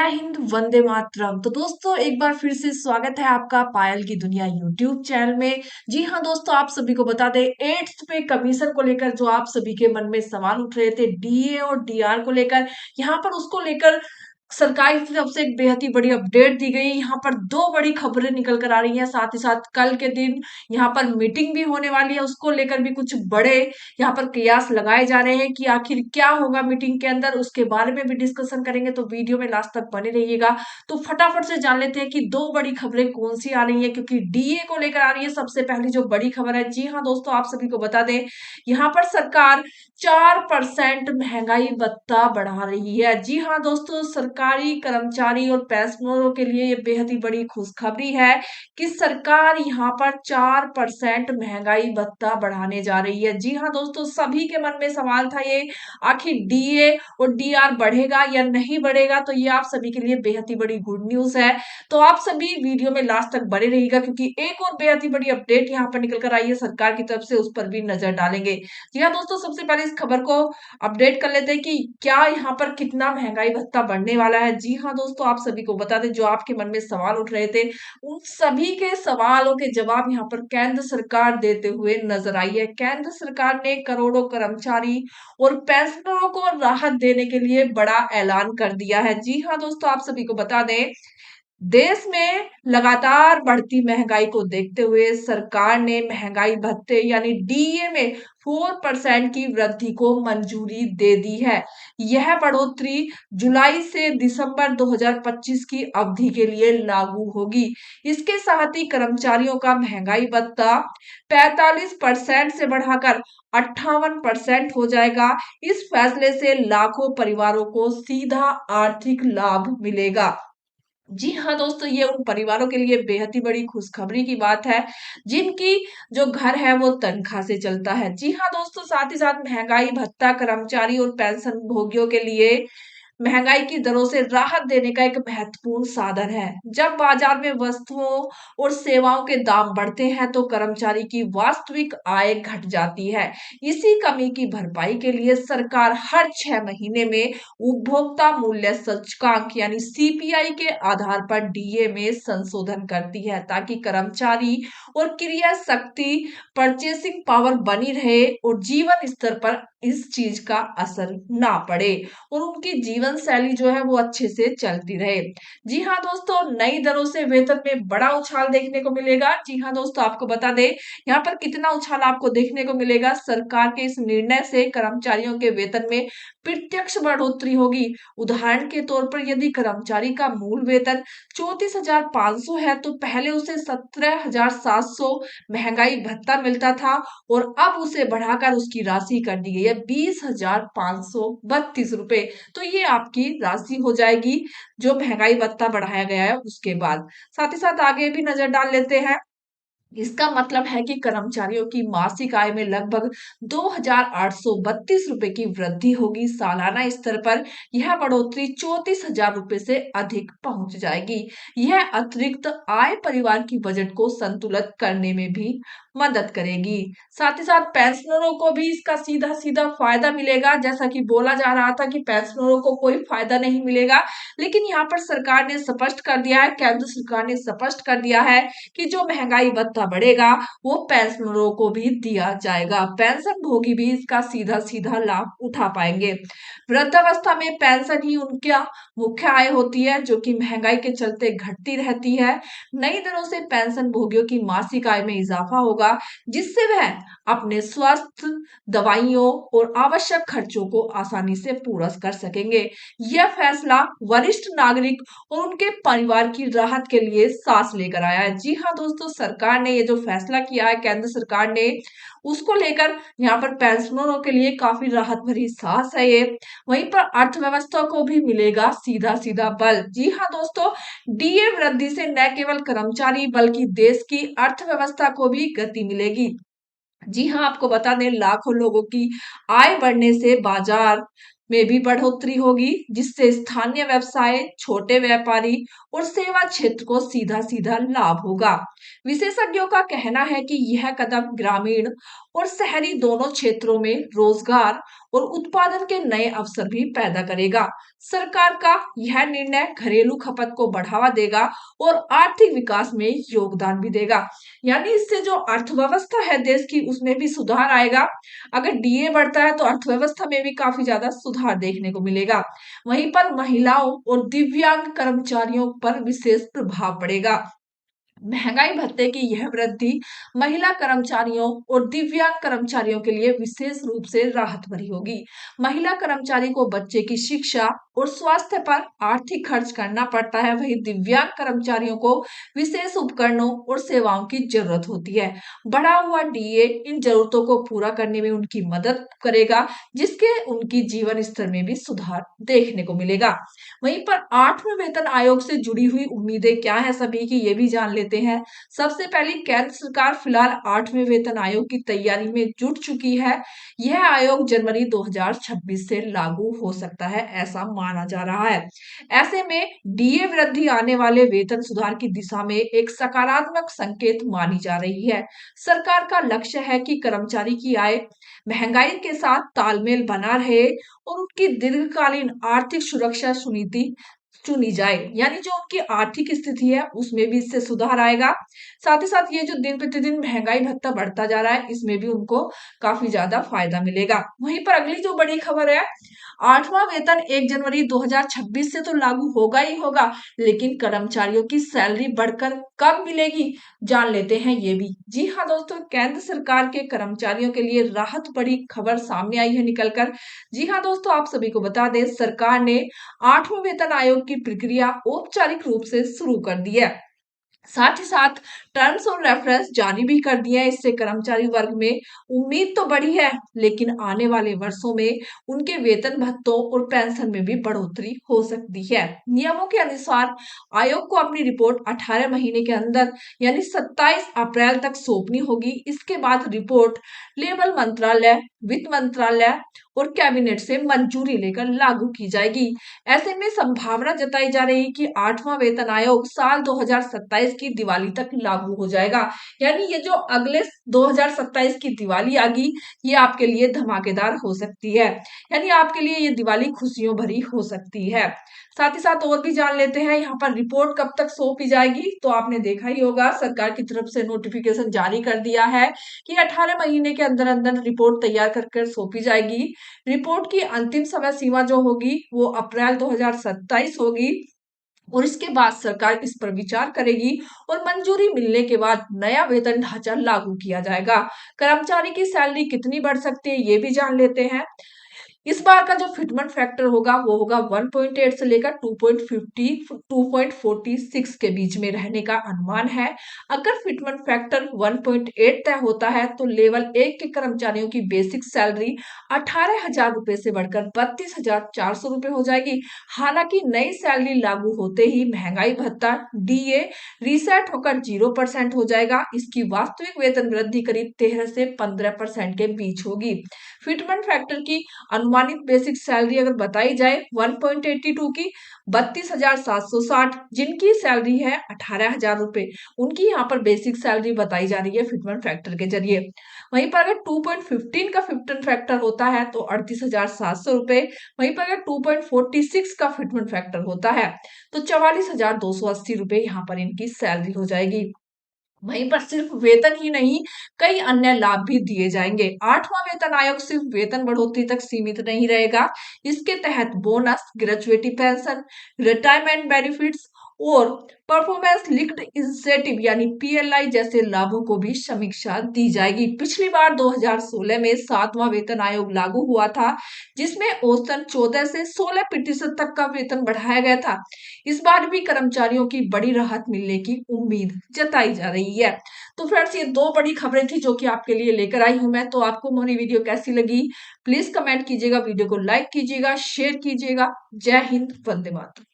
जय हिंद, वंदे मातरम। तो दोस्तों एक बार फिर से स्वागत है आपका पायल की दुनिया यूट्यूब चैनल में। जी हाँ दोस्तों, आप सभी को बता दें 8th पे कमीशन को लेकर जो आप सभी के मन में सवाल उठ रहे थे डीए और डीआर को लेकर, यहाँ पर उसको लेकर सरकार की तरफ से एक बेहद ही बड़ी अपडेट दी गई। यहाँ पर दो बड़ी खबरें निकल कर आ रही हैं, साथ ही साथ कल के दिन यहाँ पर मीटिंग भी होने वाली है, उसको लेकर भी कुछ बड़े यहाँ पर कयास लगाए जा रहे हैं कि आखिर क्या होगा मीटिंग के अंदर, उसके बारे में भी डिस्कशन करेंगे। तो वीडियो में लास्ट तक बने रहिएगा। तो फटाफट से जान लेते हैं कि दो बड़ी खबरें कौन सी आ रही है, क्योंकि डीए को लेकर आ रही है सबसे पहली जो बड़ी खबर है। जी हाँ दोस्तों, आप सभी को बता दें यहाँ पर सरकार 4% महंगाई भत्ता बढ़ा रही है। जी हाँ दोस्तों, सरकारी कर्मचारी और पेंशनरों के लिए ये बेहद ही बड़ी खुशखबरी है कि सरकार यहाँ पर 4% महंगाई भत्ता बढ़ाने जा रही है। जी हाँ दोस्तों, सभी के मन में सवाल था ये, आखिर डीए और डीआर बढ़ेगा या नहीं बढ़ेगा। तो ये आप सभी के लिए बेहद ही बड़ी गुड न्यूज है। तो आप सभी वीडियो में लास्ट तक बने रहिएगा, क्योंकि एक और बेहद ही बड़ी अपडेट यहाँ पर निकल कर आई है सरकार की तरफ से, उस पर भी नजर डालेंगे। जी हाँ दोस्तों, सबसे पहले इस खबर को अपडेट कर लेते हैं कि क्या यहाँ पर कितना महंगाई भत्ता बढ़ने वाला है। जी हाँ दोस्तों, आप सभी को बता दें जो आपके मन में सवाल उठ रहे थे, उन सभी के सवालों के जवाब यहाँ पर केंद्र सरकार देते हुए नजर आई है। केंद्र सरकार ने करोड़ों कर्मचारी और पेंशनरों को राहत देने के लिए बड़ा ऐलान कर दिया है। जी हाँ दोस्तों, आप सभी को बता दें देश में लगातार बढ़ती महंगाई को देखते हुए सरकार ने महंगाई भत्ते यानी डीए में 4% की वृद्धि को मंजूरी दे दी है। यह बढ़ोतरी जुलाई से दिसंबर 2025 की अवधि के लिए लागू होगी। इसके साथ ही कर्मचारियों का महंगाई भत्ता 45% से बढ़ाकर 58% हो जाएगा। इस फैसले से लाखों परिवारों को सीधा आर्थिक लाभ मिलेगा। जी हाँ दोस्तों, ये उन परिवारों के लिए बेहद ही बड़ी खुशखबरी की बात है जिनकी जो घर है वो तनख्वाह से चलता है। जी हाँ दोस्तों, साथ ही साथ महंगाई भत्ता कर्मचारी और पेंशन भोगियों के लिए महंगाई की दरों से राहत देने का एक महत्वपूर्ण साधन है। जब बाजार में वस्तुओं और सेवाओं के दाम बढ़ते हैं तो कर्मचारी की वास्तविक आय घट जाती है। इसी कमी की भरपाई के लिए सरकार हर 6 महीने में उपभोक्ता मूल्य सूचकांक यानी सीपीआई के आधार पर डीए में संशोधन करती है, ताकि कर्मचारी और क्रिया शक्ति परचेसिंग पावर बनी रहे और जीवन स्तर पर इस चीज का असर ना पड़े और उनकी जीवन शैली जो है वो अच्छे से चलती रहे। जी हाँ दोस्तों, नई दरों से वेतन में बड़ा उछाल देखने को मिलेगा। जी हाँ दोस्तों, आपको बता दें यहाँ पर कितना उछाल आपको देखने को मिलेगा। सरकार के इस निर्णय से कर्मचारियों के वेतन में प्रत्यक्ष बढ़ोतरी होगी। उदाहरण के तौर पर यदि कर्मचारी का मूल वेतन 34,500 है तो पहले उसे 17,700 महंगाई भत्ता मिलता था और अब उसे बढ़ाकर उसकी राशि कर दी गई है 20,532 रुपए। तो ये आपकी राशि हो जाएगी जो महंगाई भत्ता बढ़ाया गया है उसके बाद। साथ ही साथ आगे भी नजर डाल लेते हैं। इसका मतलब है कि कर्मचारियों की मासिक आय में लगभग 2,832 रुपए की वृद्धि होगी। सालाना स्तर पर यह बढ़ोतरी 34,000 रुपए से अधिक पहुंच जाएगी। यह अतिरिक्त आय परिवार की बजट को संतुलित करने में भी मदद करेगी। साथ ही साथ पेंशनरों को भी इसका सीधा सीधा फायदा मिलेगा। जैसा कि बोला जा रहा था कि पेंशनरों को कोई फायदा नहीं मिलेगा, लेकिन यहाँ पर सरकार ने स्पष्ट कर दिया है, केंद्र सरकार ने स्पष्ट कर दिया है कि जो महंगाई भत्ता बढ़ेगा वो पेंशनरों को भी दिया जाएगा। पेंशन भोगी भी इसका सीधा सीधा लाभ उठा पाएंगे। वृद्धावस्था में पेंशन ही उनका मुख्य आय होती है, जो कि महंगाई के चलते घटती रहती है। नई दरों से पेंशन भोगियों की मासिक आय में इजाफा होगा, जिससे वह अपने स्वास्थ्य, दवाइयों और आवश्यक खर्चों को आसानी से पूरा कर सकेंगे। यह फैसला वरिष्ठ नागरिक और उनके परिवार की राहत के लिए सांस लेकर आया है। जी हाँ दोस्तों, सरकार ने ये जो फैसला किया है केंद्र सरकार ने, उसको लेकर यहाँ पर पेंशनरों के लिए काफी राहत भरी सांस है ये। वहीं पर अर्थव्यवस्था को भी मिलेगा सीधा सीधा बल। जी हाँ दोस्तों, डीए वृद्धि से न केवल कर्मचारी बल्कि देश की अर्थव्यवस्था को भी गति मिलेगी। जी हाँ, आपको बता दें लाखों लोगों की आय बढ़ने से बाजार में भी बढ़ोतरी होगी, जिससे स्थानीय व्यवसाय, छोटे व्यापारी और सेवा क्षेत्र को सीधा सीधा लाभ होगा। विशेषज्ञों का कहना है कि यह कदम ग्रामीण और शहरी दोनों क्षेत्रों में रोजगार और उत्पादन के नए अवसर भी पैदा करेगा। सरकार का यह निर्णय घरेलू खपत को बढ़ावा देगा और आर्थिक विकास में योगदान भी देगा। यानी इससे जो अर्थव्यवस्था है देश की उसमें भी सुधार आएगा। अगर डीए बढ़ता है तो अर्थव्यवस्था में भी काफी ज्यादा सुधार देखने को मिलेगा। वहीं पर महिलाओं और दिव्यांग कर्मचारियों पर विशेष प्रभाव पड़ेगा। महंगाई भत्ते की यह वृद्धि महिला कर्मचारियों और दिव्यांग कर्मचारियों के लिए विशेष रूप से राहत भरी होगी। महिला कर्मचारी को बच्चे की शिक्षा और स्वास्थ्य पर आर्थिक खर्च करना पड़ता है, वहीं दिव्यांग कर्मचारियों को विशेष उपकरणों और सेवाओं की जरूरत होती है। बढ़ा हुआ डीए इन जरूरतों को पूरा करने में उनकी मदद करेगा, जिसके उनकी जीवन स्तर में भी सुधार देखने को मिलेगा। वहीं पर 8वें वेतन आयोग से जुड़ी हुई उम्मीदें क्या है सभी की, ये भी जान लेते हैं। सबसे पहले केंद्र सरकार फिलहाल 8वें वेतन आयोग की तैयारी में जुट चुकी है। यह आयोग जनवरी 2026 से लागू हो सकता है, ऐसा माना जा रहा है। ऐसे में डीए वृद्धि आने वाले वेतन सुधार की दिशा में एक सकारात्मक संकेत मानी जा रही है। सरकार का लक्ष्य है कि कर्मचारी की आय महंगाई के साथ तालमेल बना रहे और उनकी दीर्घकालीन आर्थिक सुरक्षा सुनीति चुनी जाए। यानी जो उनकी आर्थिक स्थिति है उसमें भी इससे सुधार आएगा। साथ ही साथ ये जो दिन प्रतिदिन महंगाई भत्ता बढ़ता जा रहा है इसमें भी उनको काफी ज्यादा फायदा मिलेगा। वहीं पर अगली जो बड़ी खबर है, 8वां वेतन 1 जनवरी 2026 से तो लागू होगा ही होगा, लेकिन कर्मचारियों की सैलरी बढ़कर कब मिलेगी जान लेते हैं ये भी। जी हाँ दोस्तों, केंद्र सरकार के कर्मचारियों के लिए राहत बड़ी खबर सामने आई है निकलकर। जी हाँ दोस्तों, आप सभी को बता दें सरकार ने 8वें वेतन आयोग की प्रक्रिया औपचारिक रूप से शुरू कर दी है। साथ ही साथ टर्म्स और रेफरेंस जारी भी कर दिया है। इससे कर्मचारी वर्ग में उम्मीद तो बढ़ी है, लेकिन आने वाले वर्षों में उनके वेतन भत्तों और पेंशन में भी बढ़ोतरी हो सकती है। नियमों के अनुसार आयोग को अपनी रिपोर्ट 18 महीने के अंदर यानी 27 अप्रैल तक सौंपनी होगी। इसके बाद रिपोर्ट लेबर मंत्रालय, वित्त मंत्रालय और कैबिनेट से मंजूरी लेकर लागू की जाएगी। ऐसे में संभावना जताई जा रही है कि 8वां वेतन आयोग साल 2027 की दिवाली तक लागू हो जाएगा। यानी ये जो अगले 2027 की दिवाली आ गई, ये आपके लिए धमाकेदार हो सकती है। यानी आपके लिए ये दिवाली खुशियों भरी हो सकती है। साथ ही साथ और भी जान लेते हैं यहाँ पर रिपोर्ट कब तक सौंपी जाएगी। तो आपने देखा ही होगा सरकार की तरफ से नोटिफिकेशन जारी कर दिया है कि 18 महीने के अंदर अंदर रिपोर्ट तैयार कर सौंपी जाएगी। रिपोर्ट की अंतिम समय सीमा जो होगी वो अप्रैल 2027 होगी और इसके बाद सरकार इस पर विचार करेगी और मंजूरी मिलने के बाद नया वेतन ढांचा लागू किया जाएगा। कर्मचारी की सैलरी कितनी बढ़ सकती है ये भी जान लेते हैं। इस बार का जो फिटमेंट फैक्टर होगा वो होगा 1.8 से लेकर 2.50 2.46 के बीच में रहने का अनुमान है। अगर फिटमेंट फैक्टर 1.8 तय होता है तो लेवल 1 के कर्मचारियों की बेसिक सैलरी 18,000 रुपए से बढ़कर 32,400 रुपए हो जाएगी। हालांकि नई सैलरी लागू होते ही महंगाई भत्ता डीए रीसेट होकर 0% हो जाएगा। इसकी वास्तविक वेतन वृद्धि करीब 13 से 15% के बीच होगी। फिटमेंट फैक्टर की अनुमानित बेसिक सैलरी अगर बताई जाए 1.82 की 32,760, जिनकी सैलरी है 18,000 रुपए, उनकी यहाँ पर बेसिक सैलरी बताई जा रही है फिटमेंट फैक्टर के जरिए। वहीं पर अगर 2.15 का फिटमेंट फैक्टर होता है तो 38,700 रुपए। वहीं पर अगर 2.46 का फिटमेंट फैक्टर होता है तो 44,280 रुपए यहाँ पर इनकी सैलरी हो जाएगी। वहीं पर सिर्फ वेतन ही नहीं, कई अन्य लाभ भी दिए जाएंगे। 8वां वेतन आयोग सिर्फ वेतन बढ़ोतरी तक सीमित नहीं रहेगा। इसके तहत bonus, gratuity pension, retirement benefits और परफॉर्मेंस लिंक्ड इंसेंटिव यानी पीएलआई जैसे लाभों को भी समीक्षा दी जाएगी। पिछली बार 2016 में 7वां वेतन आयोग लागू हुआ था, जिसमें औसतन 14 से 16% तक का वेतन बढ़ाया गया था। इस बार भी कर्मचारियों की बड़ी राहत मिलने की उम्मीद जताई जा रही है। तो फ्रेंड्स, ये दो बड़ी खबरें थी जो कि आपके लिए लेकर आई हूं मैं। तो आपको मेरी वीडियो कैसी लगी प्लीज कमेंट कीजिएगा, वीडियो को लाइक कीजिएगा, शेयर कीजिएगा। जय हिंद, वंदे मातरम।